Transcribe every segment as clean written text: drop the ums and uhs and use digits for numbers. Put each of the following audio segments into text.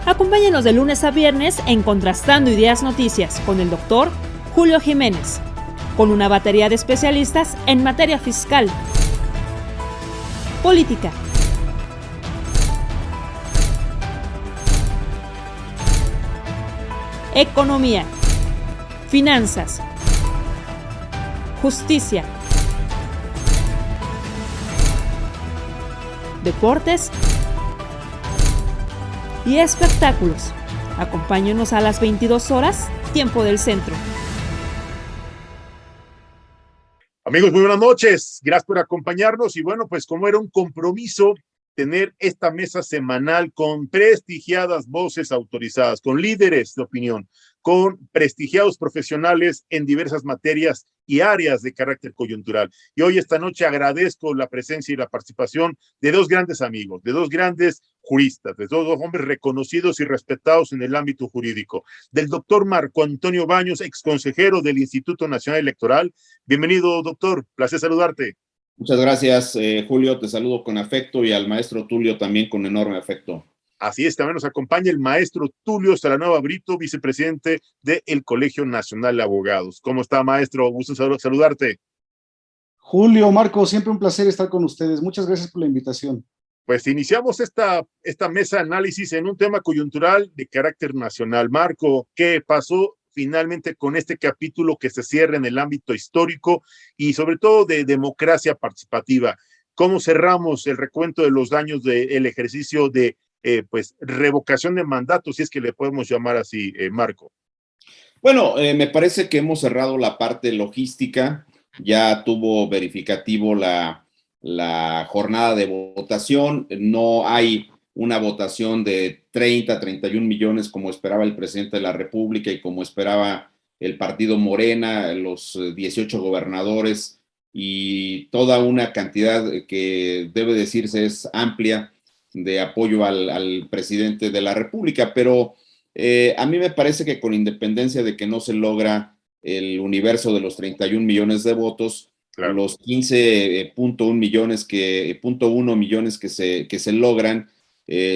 Acompáñenos de lunes a viernes en Contrastando Ideas Noticias con el doctor Julio Jiménez, con una batería de especialistas en materia fiscal, política, economía, finanzas, justicia, deportes y espectáculos. Acompáñenos a las 22 horas, tiempo del centro. Amigos, muy buenas noches. Gracias por acompañarnos. Y bueno, pues como era un compromiso tener esta mesa semanal con prestigiadas voces autorizadas, con líderes de opinión, con prestigiados profesionales en diversas materias y áreas de carácter coyuntural. Y hoy, esta noche, agradezco la presencia y la participación de dos grandes amigos, de dos grandes juristas, de dos hombres reconocidos y respetados en el ámbito jurídico, del doctor Marco Antonio Baños, exconsejero del Instituto Nacional Electoral. Bienvenido, doctor. Placer saludarte. Muchas gracias, Julio. Te saludo con afecto y al maestro Tulio también con enorme afecto. Así es, también nos acompaña el maestro Tulio Salanueva Brito, vicepresidente del Colegio Nacional de Abogados. ¿Cómo está, maestro? Gusto saludarte. Julio, Marco, siempre un placer estar con ustedes. Muchas gracias por la invitación. Pues iniciamos esta mesa de análisis en un tema coyuntural de carácter nacional. Marco, ¿qué pasó finalmente con este capítulo que se cierra en el ámbito histórico y sobre todo de democracia participativa? ¿Cómo cerramos el recuento de los daños del ejercicio de pues revocación de mandato, si es que le podemos llamar así, Marco? Bueno, me parece que hemos cerrado la parte logística. Ya tuvo verificativo la jornada de votación. No hay una votación de 31 millones como esperaba el presidente de la República y como esperaba el partido Morena, los 18 gobernadores y toda una cantidad que debe decirse es amplia de apoyo al presidente de la República, pero a mí me parece que con independencia de que no se logra el universo de los 31 millones de votos, claro, los 15.1 millones que se logran,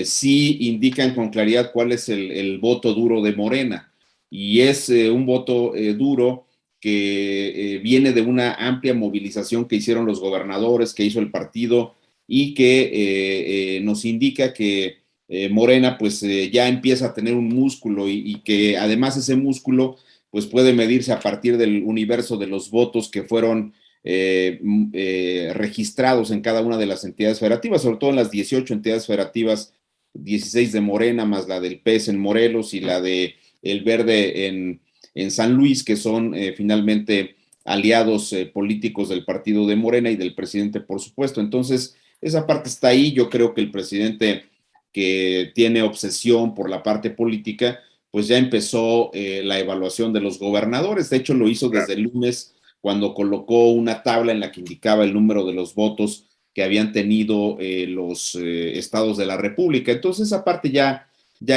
sí indican con claridad cuál es el voto duro de Morena. Y es un voto duro que viene de una amplia movilización que hicieron los gobernadores, que hizo el partido, y que nos indica que Morena pues ya empieza a tener un músculo y que además ese músculo pues puede medirse a partir del universo de los votos que fueron registrados en cada una de las entidades federativas, sobre todo en las 18 entidades federativas, 16 de Morena, más la del PES en Morelos y la de El Verde en San Luis, que son finalmente aliados políticos del partido de Morena y del presidente, por supuesto. Entonces, esa parte está ahí. Yo creo que el presidente, que tiene obsesión por la parte política, pues ya empezó la evaluación de los gobernadores. De hecho, lo hizo desde el lunes, cuando colocó una tabla en la que indicaba el número de los votos que habían tenido los estados de la República. Entonces, esa parte ya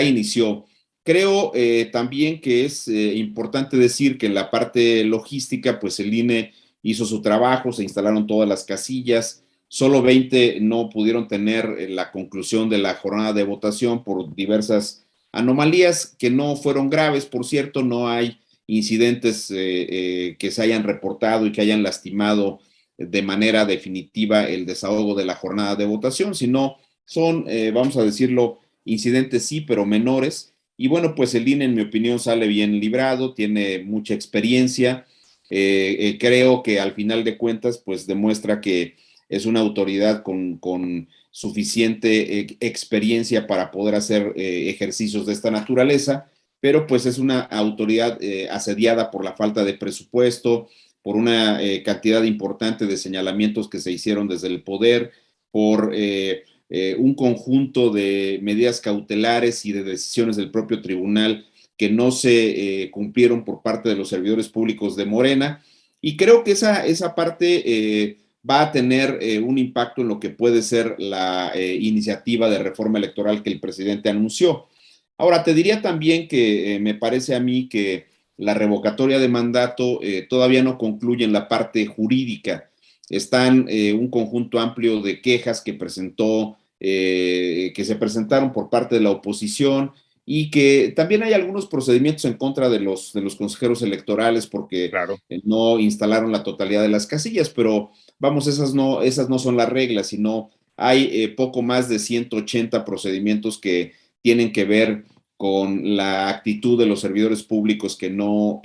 inició. Creo también que es importante decir que en la parte logística, pues el INE hizo su trabajo, se instalaron todas las casillas. Solo 20 no pudieron tener la conclusión de la jornada de votación por diversas anomalías que no fueron graves. Por cierto, no hay incidentes que se hayan reportado y que hayan lastimado de manera definitiva el desahogo de la jornada de votación, sino son, vamos a decirlo, incidentes sí, pero menores. Y bueno, pues el INE, en mi opinión, sale bien librado, tiene mucha experiencia. Creo que al final de cuentas, pues demuestra que es una autoridad con suficiente experiencia para poder hacer ejercicios de esta naturaleza, pero pues es una autoridad asediada por la falta de presupuesto, por una cantidad importante de señalamientos que se hicieron desde el poder, por un conjunto de medidas cautelares y de decisiones del propio tribunal que no se cumplieron por parte de los servidores públicos de Morena. Y creo que esa parte va a tener un impacto en lo que puede ser la iniciativa de reforma electoral que el presidente anunció. Ahora, te diría también que me parece a mí que la revocatoria de mandato todavía no concluye en la parte jurídica. Están un conjunto amplio de quejas que se presentaron por parte de la oposición y que también hay algunos procedimientos en contra de los consejeros electorales porque Claro. no instalaron la totalidad de las casillas, pero vamos, esas no son las reglas, sino hay poco más de 180 procedimientos que tienen que ver con la actitud de los servidores públicos que no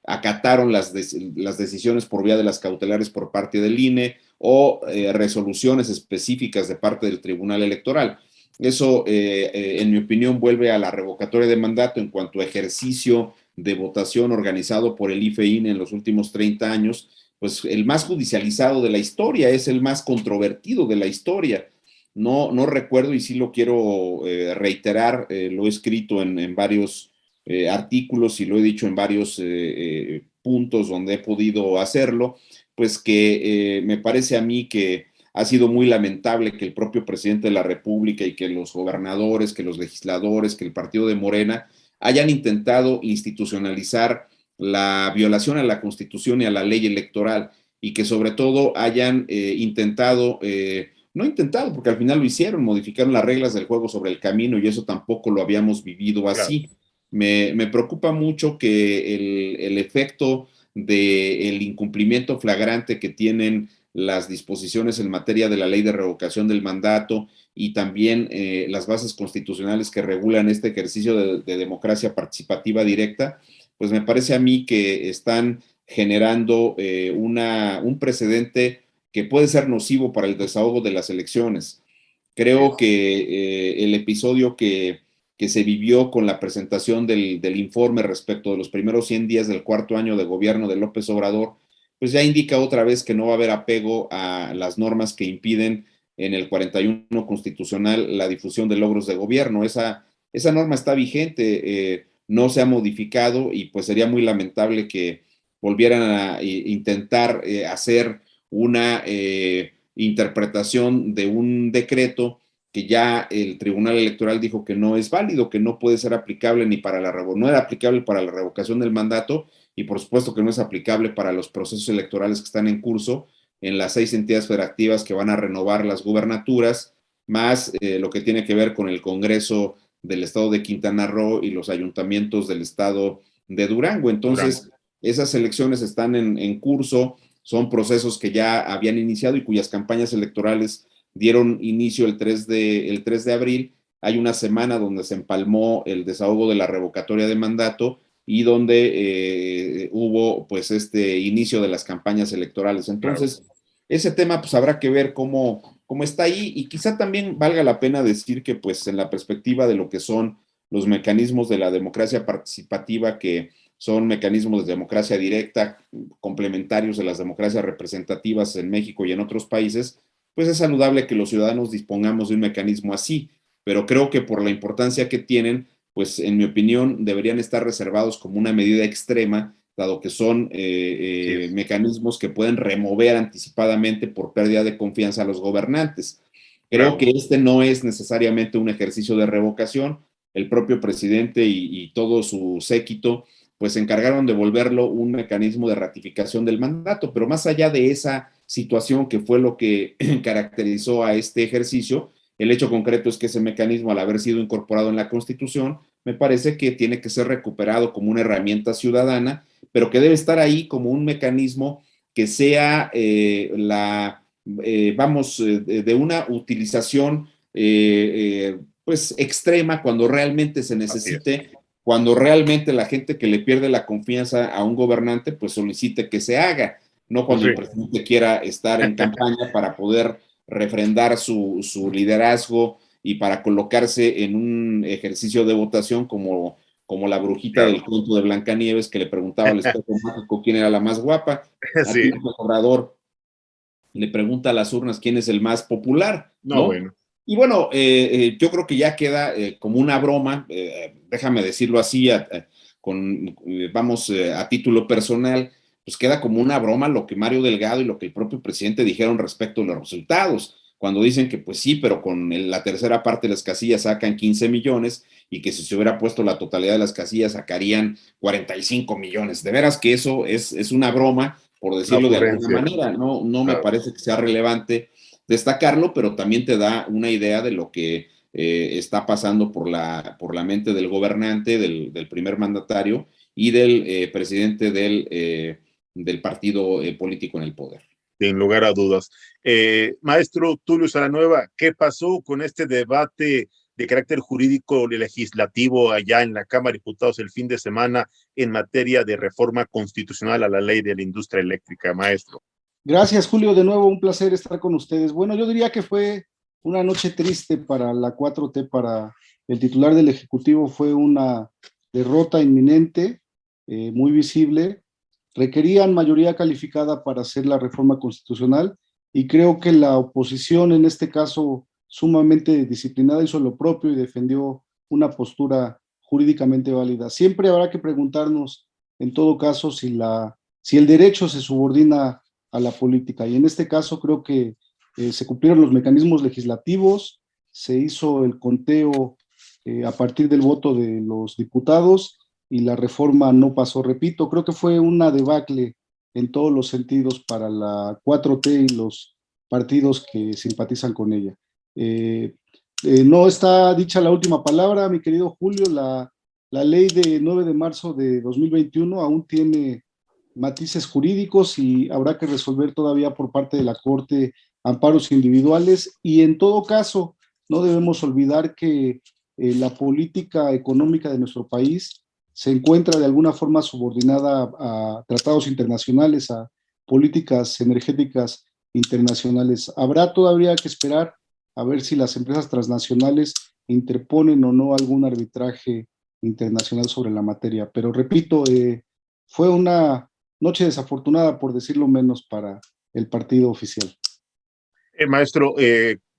acataron las decisiones por vía de las cautelares por parte del INE o resoluciones específicas de parte del Tribunal Electoral. Eso, en mi opinión, vuelve a la revocatoria de mandato en cuanto a ejercicio de votación organizado por el IFE-INE en los últimos 30 años, pues el más judicializado de la historia, es el más controvertido de la historia. No recuerdo, y sí lo quiero reiterar, lo he escrito en varios artículos y lo he dicho en varios puntos donde he podido hacerlo, pues que me parece a mí que ha sido muy lamentable que el propio presidente de la República y que los gobernadores, que los legisladores, que el partido de Morena hayan intentado institucionalizar la violación a la Constitución y a la ley electoral y que sobre todo hayan no intentado, porque al final lo hicieron, modificaron las reglas del juego sobre el camino y eso tampoco lo habíamos vivido así. Claro. Me preocupa mucho que el efecto del incumplimiento flagrante que tienen las disposiciones en materia de la ley de revocación del mandato y también las bases constitucionales que regulan este ejercicio de democracia participativa directa, pues me parece a mí que están generando un precedente que puede ser nocivo para el desahogo de las elecciones. Creo que el episodio que se vivió con la presentación del informe respecto de los primeros 100 días del cuarto año de gobierno de López Obrador, pues ya indica otra vez que no va a haber apego a las normas que impiden en el 41 constitucional la difusión de logros de gobierno. Esa norma está vigente, no se ha modificado y pues sería muy lamentable que volvieran a intentar hacer una interpretación de un decreto que ya el Tribunal Electoral dijo que no es válido, que no puede ser aplicable ni para no era aplicable para la revocación del mandato y por supuesto que no es aplicable para los procesos electorales que están en curso en las 6 entidades federativas que van a renovar las gubernaturas, más lo que tiene que ver con el Congreso del Estado de Quintana Roo y los ayuntamientos del Estado de Durango. Entonces, esas elecciones están en curso, son procesos que ya habían iniciado y cuyas campañas electorales dieron inicio el 3 de abril. Hay una semana donde se empalmó el desahogo de la revocatoria de mandato y donde hubo pues este inicio de las campañas electorales. Entonces, ese tema pues habrá que ver cómo está ahí y quizá también valga la pena decir que pues en la perspectiva de lo que son los mecanismos de la democracia participativa, que son mecanismos de democracia directa, complementarios de las democracias representativas en México y en otros países, pues es saludable que los ciudadanos dispongamos de un mecanismo así, pero creo que por la importancia que tienen, pues en mi opinión deberían estar reservados como una medida extrema, dado que son mecanismos que pueden remover anticipadamente por pérdida de confianza a los gobernantes. Creo que este no es necesariamente un ejercicio de revocación. El propio presidente y todo su séquito pues se encargaron de volverlo un mecanismo de ratificación del mandato, pero más allá de esa situación que fue lo que caracterizó a este ejercicio, el hecho concreto es que ese mecanismo, al haber sido incorporado en la Constitución, me parece que tiene que ser recuperado como una herramienta ciudadana, pero que debe estar ahí como un mecanismo que sea de una utilización pues extrema cuando realmente se necesite, cuando realmente la gente que le pierde la confianza a un gobernante pues solicite que se haga, no cuando el presidente quiera estar en campaña para poder refrendar su liderazgo y para colocarse en un ejercicio de votación como la brujita del cuento de Blancanieves que le preguntaba al espejo mágico quién era la más guapa. Aquí el Obrador le pregunta a las urnas quién es el más popular, ¿no? Bueno. Y bueno, yo creo que ya queda como una broma, déjame decirlo así, a título personal, pues queda como una broma lo que Mario Delgado y lo que el propio presidente dijeron respecto a los resultados, cuando dicen que pues sí, pero con la tercera parte de las casillas sacan 15 millones y que si se hubiera puesto la totalidad de las casillas sacarían 45 millones. De veras que eso es una broma, por decirlo de alguna manera, no me parece que sea relevante destacarlo, pero también te da una idea de lo que está pasando por la mente del gobernante, del primer mandatario y del presidente del partido político en el poder. Sin lugar a dudas. Maestro Tulio Salanueva, ¿qué pasó con este debate de carácter jurídico legislativo allá en la Cámara de Diputados el fin de semana en materia de reforma constitucional a la ley de la industria eléctrica, maestro? Gracias, Julio. De nuevo, un placer estar con ustedes. Bueno, yo diría que fue una noche triste para la 4T, para el titular del Ejecutivo. Fue una derrota inminente, muy visible. Requerían mayoría calificada para hacer la reforma constitucional y creo que la oposición, en este caso sumamente disciplinada, hizo lo propio y defendió una postura jurídicamente válida. Siempre habrá que preguntarnos, en todo caso, si el derecho se subordina a la política, y en este caso creo que se cumplieron los mecanismos legislativos, se hizo el conteo a partir del voto de los diputados y la reforma no pasó. Repito, creo que fue una debacle en todos los sentidos para la 4T y los partidos que simpatizan con ella. No está dicha la última palabra, mi querido Julio. La ley de 9 de marzo de 2021 aún tiene matices jurídicos y habrá que resolver todavía por parte de la Corte amparos individuales, y en todo caso no debemos olvidar que la política económica de nuestro país se encuentra de alguna forma subordinada a tratados internacionales, a políticas energéticas internacionales. Habrá todavía que esperar a ver si las empresas transnacionales interponen o no algún arbitraje internacional sobre la materia. Pero repito, fue una noche desafortunada, por decirlo menos, para el partido oficial. Maestro,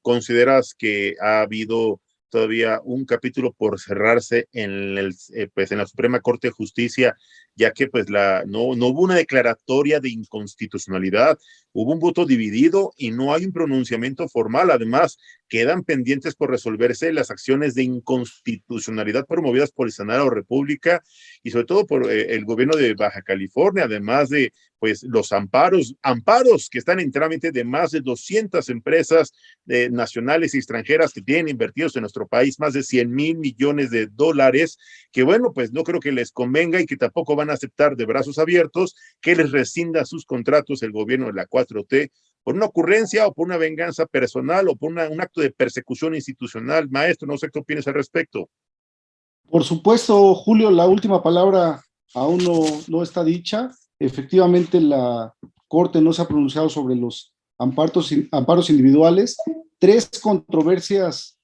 ¿consideras que ha habido todavía un capítulo por cerrarse en pues en la Suprema Corte de Justicia, ya que pues no hubo una declaratoria de inconstitucionalidad, hubo un voto dividido y no hay un pronunciamiento formal? Además, quedan pendientes por resolverse las acciones de inconstitucionalidad promovidas por el Senado de la República y sobre todo por el gobierno de Baja California, además de pues los amparos que están en trámite de más de 200 empresas nacionales y extranjeras que tienen invertidos en nuestro país más de 100,000 millones de dólares, que bueno, pues no creo que les convenga y que tampoco van a aceptar de brazos abiertos que les rescinda sus contratos el gobierno de la 4T por una ocurrencia o por una venganza personal o por un acto de persecución institucional. Maestro, no sé qué opinas al respecto. Por supuesto, Julio, la última palabra aún no está dicha. Efectivamente, la Corte no se ha pronunciado sobre los amparos individuales. 3 controversias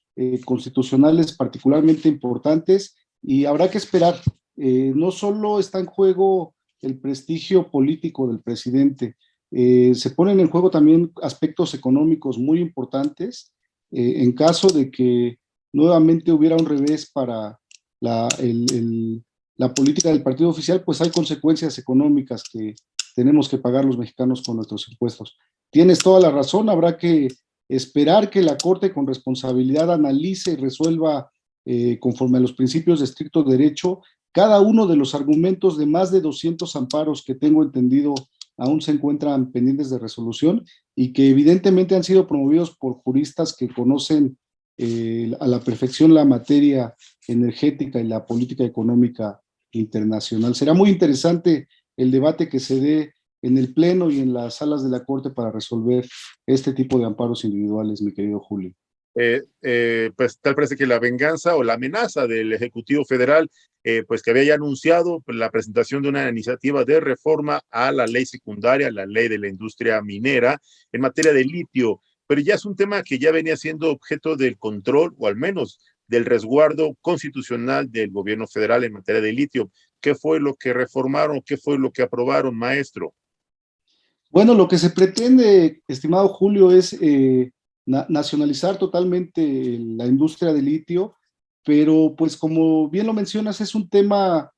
constitucionales particularmente importantes, y habrá que esperar. No solo está en juego el prestigio político del presidente, se ponen en juego también aspectos económicos muy importantes. En caso de que nuevamente hubiera un revés para la política del partido oficial, pues hay consecuencias económicas que tenemos que pagar los mexicanos con nuestros impuestos. Tienes toda la razón, habrá que esperar que la Corte con responsabilidad analice y resuelva conforme a los principios de estricto derecho cada uno de los argumentos de más de 200 amparos que tengo entendido aún se encuentran pendientes de resolución y que evidentemente han sido promovidos por juristas que conocen a la perfección la materia energética y la política económica internacional. Será muy interesante el debate que se dé en el Pleno y en las salas de la Corte para resolver este tipo de amparos individuales, mi querido Julio. Pues tal parece que la venganza o la amenaza del Ejecutivo Federal, pues que había ya anunciado la presentación de una iniciativa de reforma a la ley secundaria, la ley de la industria minera en materia de litio, pero ya es un tema que ya venía siendo objeto del control o al menos del resguardo constitucional del gobierno federal en materia de litio. ¿Qué fue lo que reformaron? ¿Qué fue lo que aprobaron, maestro? Bueno, lo que se pretende, estimado Julio, es nacionalizar totalmente la industria del litio, pero pues como bien lo mencionas, es un tema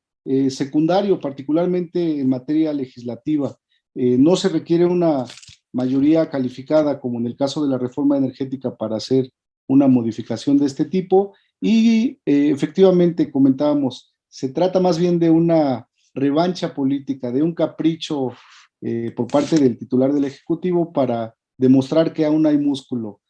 secundario, particularmente en materia legislativa. No se requiere una mayoría calificada, como en el caso de la reforma energética, para hacer una modificación de este tipo, y efectivamente comentábamos, se trata más bien de una revancha política, de un capricho por parte del titular del Ejecutivo para demostrar que aún hay músculo.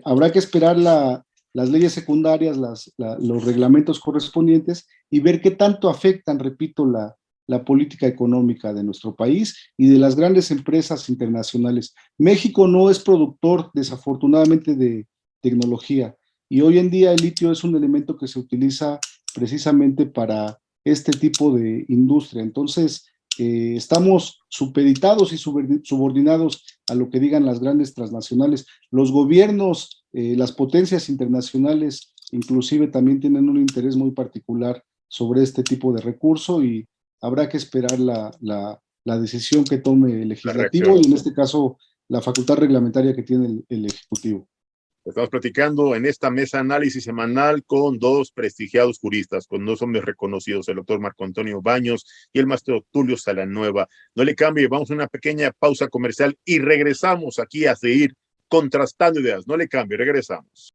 Habrá que esperar la las leyes secundarias, los reglamentos correspondientes y ver qué tanto afectan, repito, la política económica de nuestro país y de las grandes empresas internacionales. México no es productor, desafortunadamente, de tecnología, y hoy en día el litio es un elemento que se utiliza precisamente para este tipo de industria. Entonces, estamos supeditados y subordinados a lo que digan las grandes transnacionales. Los gobiernos, las potencias internacionales, inclusive también tienen un interés muy particular sobre este tipo de recurso, y habrá que esperar la decisión que tome el legislativo y en este caso la facultad reglamentaria que tiene el ejecutivo. Estamos platicando en esta mesa análisis semanal con dos prestigiados juristas, con dos hombres reconocidos, el doctor Marco Antonio Baños y el maestro Tulio Salanueva. No le cambie, vamos a una pequeña pausa comercial y regresamos aquí a seguir contrastando ideas. No le cambie, regresamos.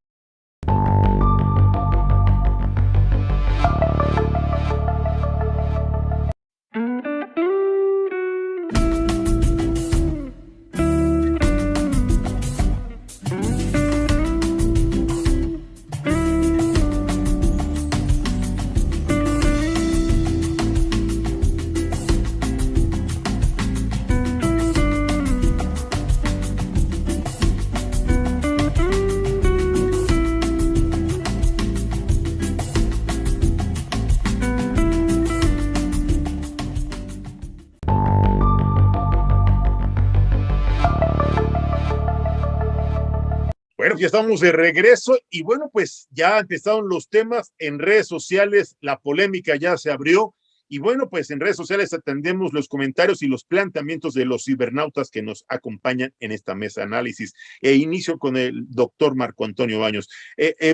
Bueno, ya estamos de regreso y bueno, pues ya empezaron los temas en redes sociales, la polémica ya se abrió y bueno, pues en redes sociales atendemos los comentarios y los planteamientos de los cibernautas que nos acompañan en esta mesa de análisis. Inicio con el doctor Marco Antonio Baños.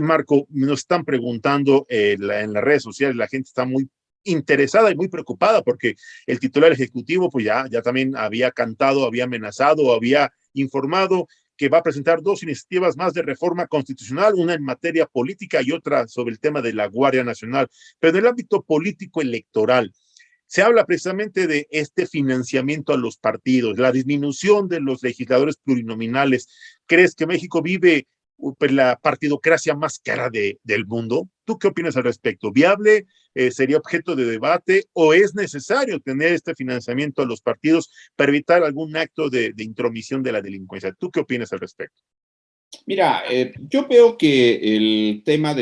Marco, nos están preguntando en las redes sociales, la gente está muy interesada y muy preocupada porque el titular ejecutivo pues ya también había cantado, había amenazado, había informado que va a presentar dos iniciativas más de reforma constitucional, una en materia política y otra sobre el tema de la Guardia Nacional. Pero en el ámbito político electoral, se habla precisamente de este financiamiento a los partidos, la disminución de los legisladores plurinominales. ¿Crees que México vive la partidocracia más cara del mundo? ¿Tú qué opinas al respecto? ¿Viable? ¿Sería objeto de debate? ¿O es necesario tener este financiamiento a los partidos para evitar algún acto de intromisión de la delincuencia? ¿Tú qué opinas al respecto? Mira, yo veo que el tema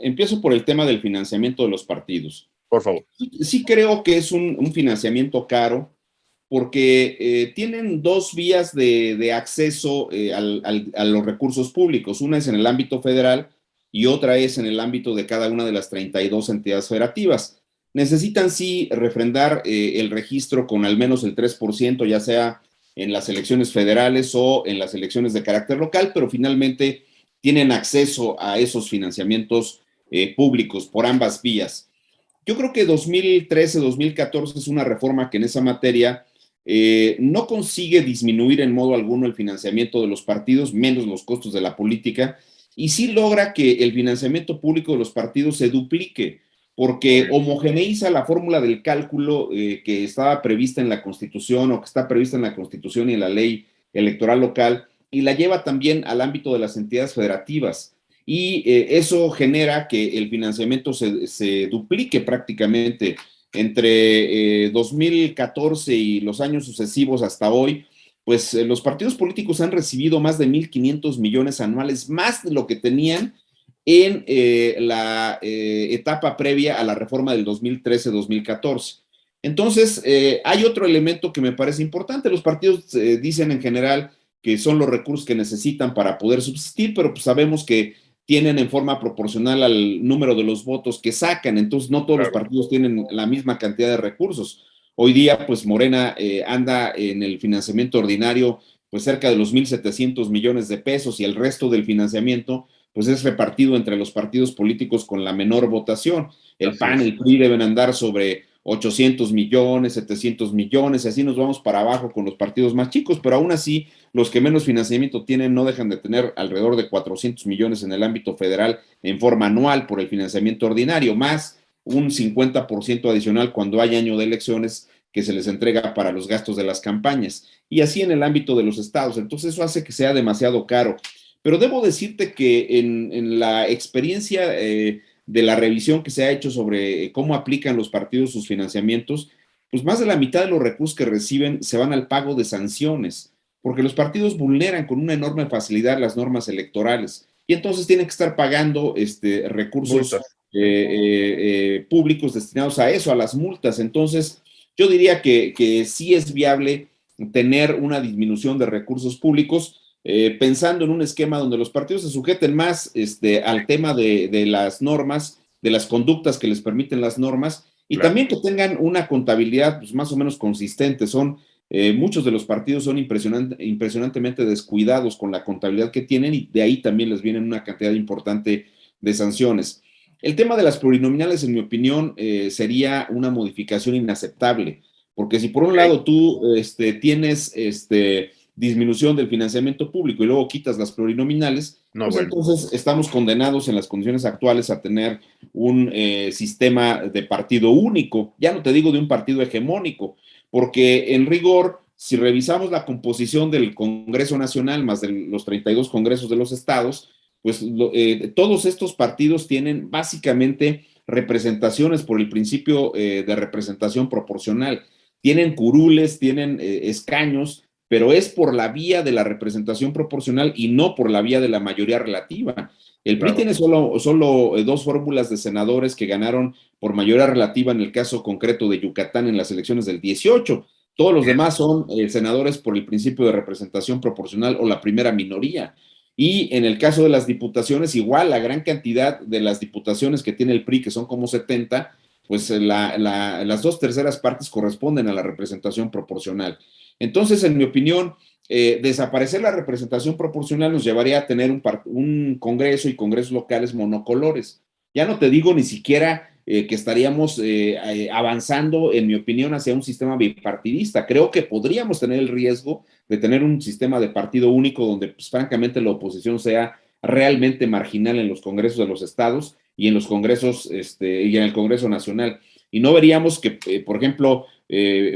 empiezo por el tema del financiamiento de los partidos. Por favor. Sí creo que es un financiamiento caro porque tienen dos vías de acceso a los recursos públicos. Una es en el ámbito federal y otra es en el ámbito de cada una de las 32 entidades federativas. Necesitan sí refrendar el registro con al menos el 3%, ya sea en las elecciones federales o en las elecciones de carácter local, pero finalmente tienen acceso a esos financiamientos públicos por ambas vías. Yo creo que 2013-2014 es una reforma que en esa materia no consigue disminuir en modo alguno el financiamiento de los partidos, menos los costos de la política, y sí logra que el financiamiento público de los partidos se duplique, porque homogeneiza la fórmula del cálculo que estaba prevista en la Constitución o que está prevista en la Constitución y en la ley electoral local, y la lleva también al ámbito de las entidades federativas. Y eso genera que el financiamiento se duplique prácticamente entre 2014 y los años sucesivos hasta hoy. Pues los partidos políticos han recibido más de 1,500 millones anuales, más de lo que tenían en la etapa previa a la reforma del 2013-2014. Entonces, hay otro elemento que me parece importante. Los partidos dicen en general que son los recursos que necesitan para poder subsistir, pero pues sabemos que tienen en forma proporcional al número de los votos que sacan, entonces no todos los partidos tienen la misma cantidad de recursos. Hoy día, pues Morena anda en el financiamiento ordinario, pues cerca de los 1,700 millones de pesos, y el resto del financiamiento pues es repartido entre los partidos políticos con la menor votación. El PAN, el PRI deben andar sobre 800 millones, 700 millones, y así nos vamos para abajo con los partidos más chicos, pero aún así los que menos financiamiento tienen no dejan de tener alrededor de 400 millones en el ámbito federal en forma anual por el financiamiento ordinario, más un 50% adicional cuando hay año de elecciones que se les entrega para los gastos de las campañas, y así en el ámbito de los estados. Entonces eso hace que sea demasiado caro. pero debo decirte que en la experiencia de la revisión que se ha hecho sobre cómo aplican los partidos sus financiamientos, pues más de la mitad de los recursos que reciben se van al pago de sanciones, porque los partidos vulneran con una enorme facilidad las normas electorales y entonces tienen que estar pagando recursos Multas. públicos destinados a eso, a las multas. Entonces, yo diría que sí es viable tener una disminución de recursos públicos, pensando en un esquema donde los partidos se sujeten más al tema de las normas, de las conductas que les permiten las normas, y Claro. también que tengan una contabilidad pues, más o menos consistente. Muchos de los partidos son impresionantemente descuidados con la contabilidad que tienen y de ahí también les vienen una cantidad importante de sanciones. El tema de las plurinominales, en mi opinión, sería una modificación inaceptable, porque si por un lado tú tienes disminución del financiamiento público y luego quitas las plurinominales, No, pues bueno. entonces estamos condenados en las condiciones actuales a tener un sistema de partido único, ya no te digo de un partido hegemónico, porque en rigor, si revisamos la composición del Congreso Nacional más de los 32 congresos de los estados, pues todos estos partidos tienen básicamente representaciones por el principio de representación proporcional. Tienen curules, tienen escaños, pero es por la vía de la representación proporcional y no por la vía de la mayoría relativa. El PRI tiene solo dos fórmulas de senadores que ganaron por mayoría relativa en el caso concreto de Yucatán en las elecciones del 18. Todos los demás son senadores por el principio de representación proporcional o la primera minoría. Y en el caso de las diputaciones, igual la gran cantidad de las diputaciones que tiene el PRI, que son como 70, pues las 2/3 partes corresponden a la representación proporcional. Entonces, en mi opinión, desaparecer la representación proporcional nos llevaría a tener un Congreso y congresos locales monocolores. Ya no te digo ni siquiera que estaríamos avanzando, en mi opinión, hacia un sistema bipartidista. Creo que podríamos tener el riesgo de tener un sistema de partido único donde, pues, francamente, la oposición sea realmente marginal en los congresos de los estados y en los congresos y en el Congreso Nacional. Y no veríamos que, por ejemplo,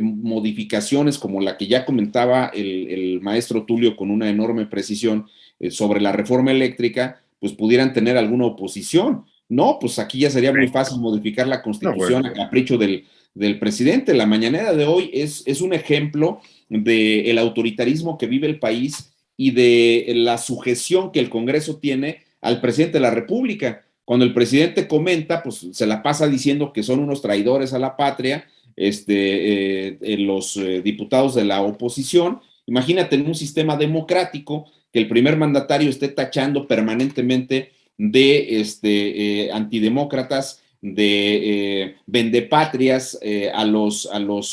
modificaciones como la que ya comentaba el maestro Tulio con una enorme precisión sobre la reforma eléctrica, pues pudieran tener alguna oposición. No, pues aquí ya sería muy fácil modificar la Constitución a capricho del presidente. La mañanera de hoy es un ejemplo del autoritarismo que vive el país y de la sujeción que el Congreso tiene al presidente de la República. Cuando el presidente comenta, pues se la pasa diciendo que son unos traidores a la patria, los diputados de la oposición. Imagínate en un sistema democrático que el primer mandatario esté tachando permanentemente de antidemócratas, de vendepatrias a los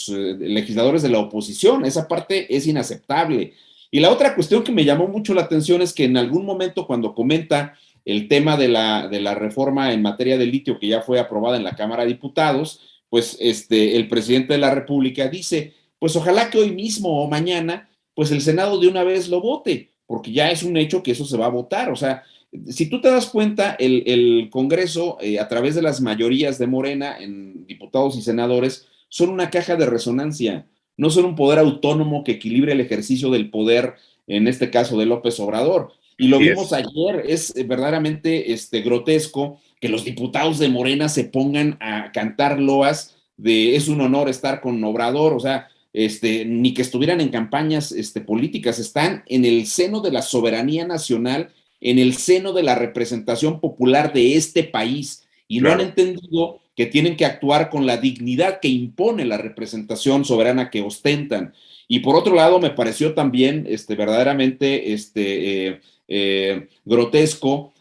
legisladores de la oposición. Esa parte es inaceptable. Y la otra cuestión que me llamó mucho la atención es que en algún momento cuando comenta el tema de la reforma en materia de litio que ya fue aprobada en la Cámara de Diputados, pues el presidente de la República dice, pues ojalá que hoy mismo o mañana, pues el Senado de una vez lo vote, porque ya es un hecho que eso se va a votar. O sea, si tú te das cuenta, el Congreso, a través de las mayorías de Morena en diputados y senadores, son una caja de resonancia, no son un poder autónomo que equilibre el ejercicio del poder, en este caso de López Obrador. Y lo vimos ayer, es verdaderamente grotesco que los diputados de Morena se pongan a cantar loas de es un honor estar con Obrador, o sea, ni que estuvieran en campañas políticas, están en el seno de la soberanía nacional, en el seno de la representación popular de este país, y no han entendido que tienen que actuar con la dignidad que impone la representación soberana que ostentan. Y por otro lado, me pareció también verdaderamente grotesco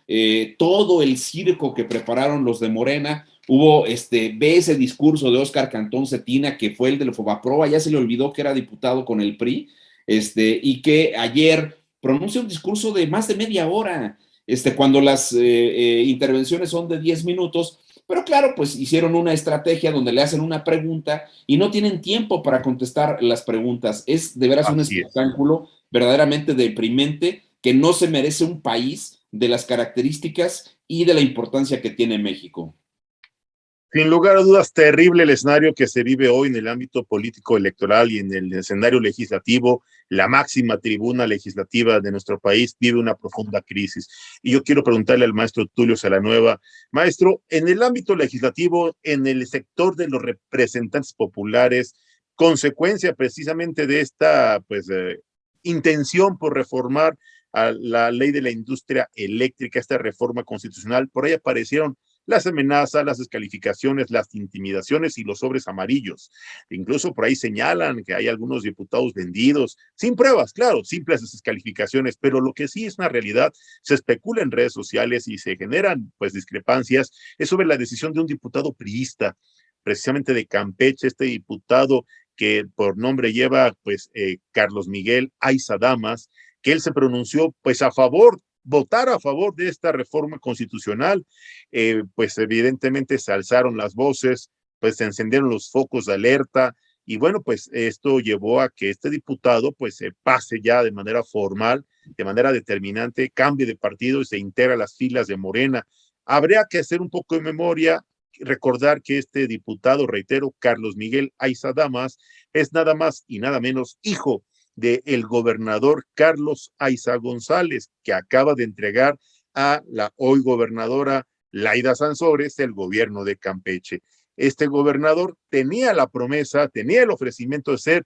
todo el circo que prepararon los de Morena. Ve ese discurso de Óscar Cantón Cetina, que fue el del Fobaproa, ya se le olvidó que era diputado con el PRI, y que ayer pronuncia un discurso de más de media hora, cuando las intervenciones son de 10 minutos, pero claro, pues hicieron una estrategia donde le hacen una pregunta y no tienen tiempo para contestar las preguntas. Es de veras un espectáculo verdaderamente deprimente que no se merece un país de las características y de la importancia que tiene México. Sin lugar a dudas, terrible el escenario que se vive hoy en el ámbito político electoral y en el escenario legislativo. La máxima tribuna legislativa de nuestro país vive una profunda crisis. Y yo quiero preguntarle al maestro Tulio Salanueva, maestro, en el ámbito legislativo, en el sector de los representantes populares, consecuencia precisamente de esta intención por reformar a la ley de la industria eléctrica, esta reforma constitucional, por ahí aparecieron las amenazas, las descalificaciones, las intimidaciones y los sobres amarillos. Incluso por ahí señalan que hay algunos diputados vendidos, sin pruebas, claro, simples descalificaciones, pero lo que sí es una realidad, se especula en redes sociales y se generan discrepancias, es sobre la decisión de un diputado priista, precisamente de Campeche, este diputado que por nombre lleva Carlos Miguel Aiza Damas, que él se pronunció a favor, votar a favor de esta reforma constitucional. Evidentemente se alzaron las voces, se encendieron los focos de alerta y esto llevó a que este diputado se pase ya de manera formal, de manera determinante, cambie de partido y se integra a las filas de Morena. Habría que hacer un poco de memoria, recordar que este diputado, reitero, Carlos Miguel Aiza Damas, es nada más y nada menos hijo del gobernador Carlos Aiza González, que acaba de entregar a la hoy gobernadora Laida Sansores el gobierno de Campeche. Este gobernador tenía la promesa, tenía el ofrecimiento de ser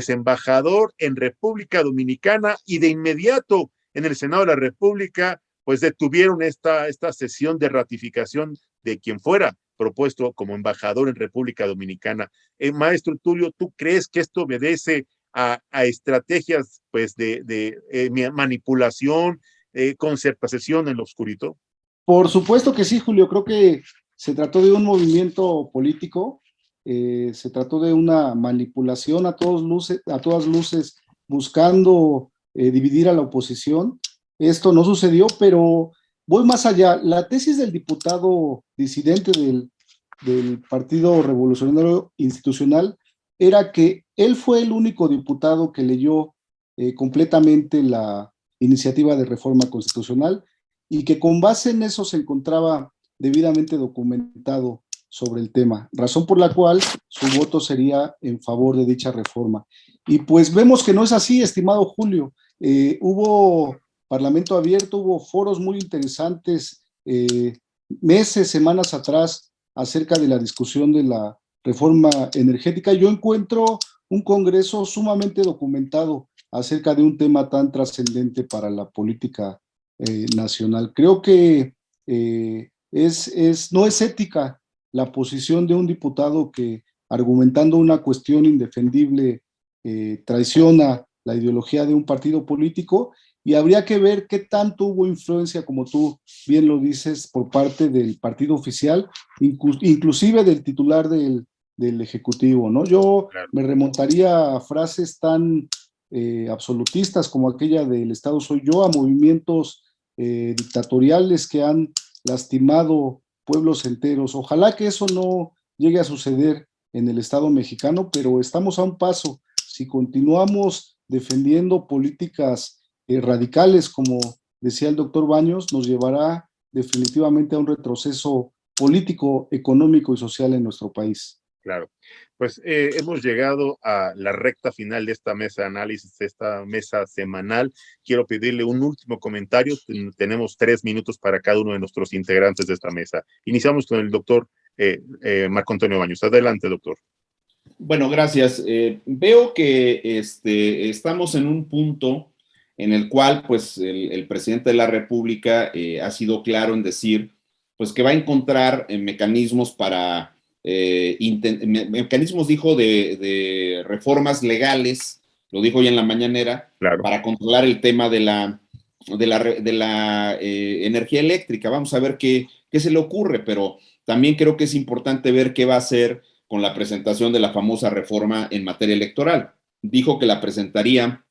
embajador en República Dominicana y de inmediato en el Senado de la República detuvieron esta sesión de ratificación de quien fuera propuesto como embajador en República Dominicana. Maestro Tulio, ¿tú crees que esto obedece a estrategias de manipulación, concertación en lo oscurito? Por supuesto que sí, Julio. Creo que se trató de un movimiento político, se trató de una manipulación a todas luces, buscando dividir a la oposición. Esto no sucedió, pero voy más allá. La tesis del diputado disidente del Partido Revolucionario Institucional era que él fue el único diputado que leyó completamente la iniciativa de reforma constitucional y que con base en eso se encontraba debidamente documentado sobre el tema, razón por la cual su voto sería en favor de dicha reforma. Y vemos que no es así, estimado Julio. Hubo Parlamento abierto, hubo foros muy interesantes meses, semanas atrás acerca de la discusión de la reforma energética. Yo encuentro un congreso sumamente documentado acerca de un tema tan trascendente para la política nacional. Creo que no es ética la posición de un diputado que, argumentando una cuestión indefendible, traiciona la ideología de un partido político, y habría que ver qué tanto hubo influencia, como tú bien lo dices, por parte del partido oficial, inclusive del titular del Ejecutivo, ¿no? Yo me remontaría a frases tan absolutistas como aquella del Estado soy yo, a movimientos dictatoriales que han lastimado pueblos enteros. Ojalá que eso no llegue a suceder en el Estado mexicano, pero estamos a un paso. Si continuamos defendiendo políticas radicales, como decía el doctor Baños, nos llevará definitivamente a un retroceso político, económico y social en nuestro país. Claro, hemos llegado a la recta final de esta mesa de análisis, de esta mesa semanal. Quiero pedirle un último comentario. Tenemos 3 minutos para cada uno de nuestros integrantes de esta mesa. Iniciamos con el doctor Marco Antonio Baños. Adelante, doctor. Bueno, gracias. Veo que estamos en un punto en el cual el presidente de la República ha sido claro en decir que va a encontrar mecanismos para mecanismos, dijo, de reformas legales, lo dijo hoy en la mañanera, claro, para controlar el tema de la energía eléctrica. Vamos a ver qué se le ocurre, pero también creo que es importante ver qué va a hacer con la presentación de la famosa reforma en materia electoral. Dijo que la presentaría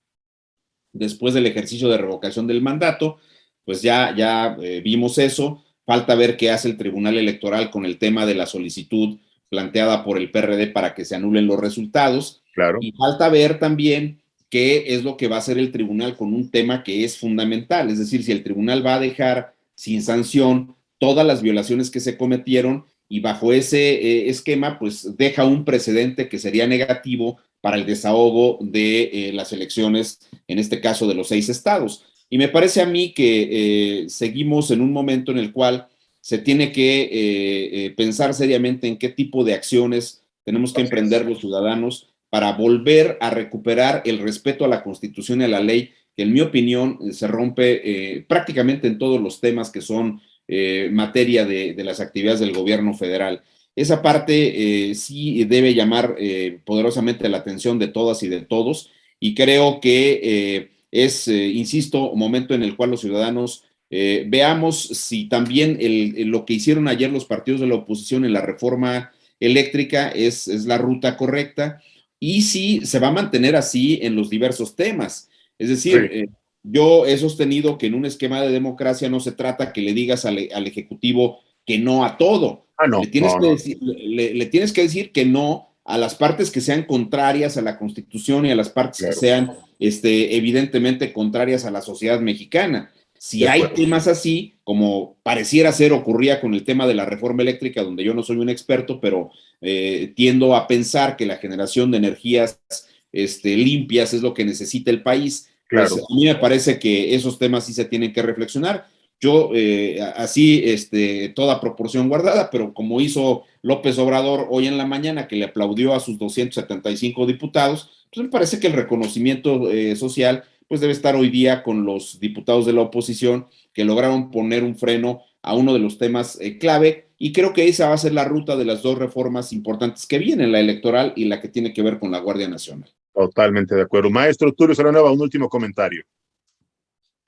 después del ejercicio de revocación del mandato. Ya vimos eso. Falta ver qué hace el Tribunal Electoral con el tema de la solicitud planteada por el PRD para que se anulen los resultados. Claro. Y falta ver también qué es lo que va a hacer el tribunal con un tema que es fundamental. Es decir, si el tribunal va a dejar sin sanción todas las violaciones que se cometieron y bajo ese esquema, pues deja un precedente que sería negativo para el desahogo de las elecciones, en este caso de los 6 estados. Y me parece a mí que seguimos en un momento en el cual se tiene que pensar seriamente en qué tipo de acciones tenemos que emprender los ciudadanos para volver a recuperar el respeto a la Constitución y a la ley, que en mi opinión se rompe prácticamente en todos los temas que son materia de las actividades del gobierno federal. Esa parte sí debe llamar poderosamente la atención de todas y de todos, y creo que insisto, momento en el cual los ciudadanos veamos si también lo que hicieron ayer los partidos de la oposición en la reforma eléctrica es la ruta correcta, y si se va a mantener así en los diversos temas. Es decir, sí, yo he sostenido que en un esquema de democracia no se trata que le digas al Ejecutivo que no a todo. No, le tienes que decir que no a las partes que sean contrarias a la Constitución y a las partes que sean evidentemente contrarias a la sociedad mexicana. Si hay temas así, como pareciera ser ocurría con el tema de la reforma eléctrica, donde yo no soy un experto, pero tiendo a pensar que la generación de energías limpias es lo que necesita el país. Pues a mí me parece que esos temas sí se tienen que reflexionar. Yo, así, toda proporción guardada, pero como hizo López Obrador hoy en la mañana, que le aplaudió a sus 275 diputados, pues me parece que el reconocimiento social pues debe estar hoy día con los diputados de la oposición que lograron poner un freno a uno de los temas clave, y creo que esa va a ser la ruta de las 2 reformas importantes que vienen, la electoral y la que tiene que ver con la Guardia Nacional. Totalmente de acuerdo. Maestro Tulio Salanueva, un último comentario.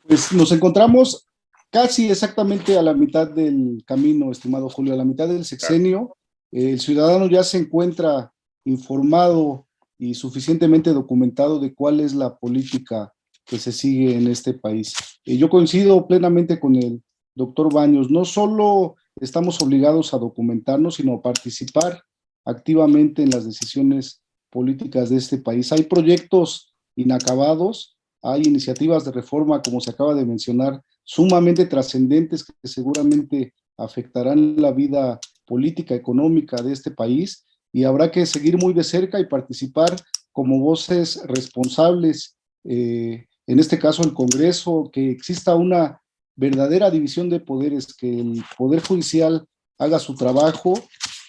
Pues nos encontramos casi exactamente a la mitad del camino, estimado Julio, a la mitad del sexenio. El ciudadano ya se encuentra informado y suficientemente documentado de cuál es la política que se sigue en este país. Yo coincido plenamente con el doctor Baños. No solo estamos obligados a documentarnos, sino a participar activamente en las decisiones políticas de este país. Hay proyectos inacabados, hay iniciativas de reforma, como se acaba de mencionar, sumamente trascendentes que seguramente afectarán la vida política, económica de este país, y habrá que seguir muy de cerca y participar como voces responsables, en este caso el Congreso, que exista una verdadera división de poderes, que el Poder Judicial haga su trabajo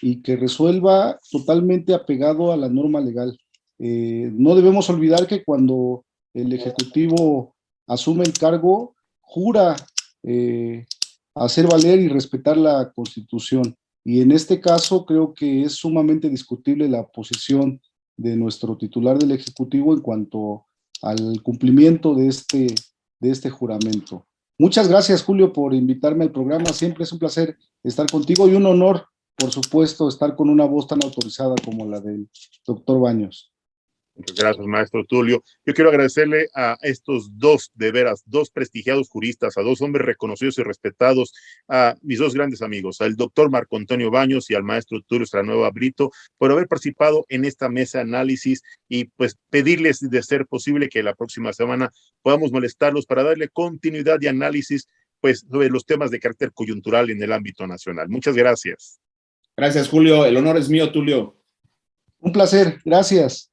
y que resuelva totalmente apegado a la norma legal. No debemos olvidar que cuando el Ejecutivo asume el cargo, jura hacer valer y respetar la Constitución. Y en este caso creo que es sumamente discutible la posición de nuestro titular del Ejecutivo en cuanto al cumplimiento de este juramento. Muchas gracias, Julio, por invitarme al programa. Siempre es un placer estar contigo y un honor, por supuesto, estar con una voz tan autorizada como la del doctor Baños. Muchas gracias, maestro Tulio. Yo quiero agradecerle a estos dos, de veras, 2 prestigiados juristas, a 2 hombres reconocidos y respetados, a mis 2 grandes amigos, al doctor Marco Antonio Baños y al maestro Tulio Salanueva Brito, por haber participado en esta mesa de análisis, y pues pedirles, de ser posible, que la próxima semana podamos molestarlos para darle continuidad y análisis pues sobre los temas de carácter coyuntural en el ámbito nacional. Muchas gracias. Gracias, Julio. El honor es mío, Tulio. Un placer. Gracias.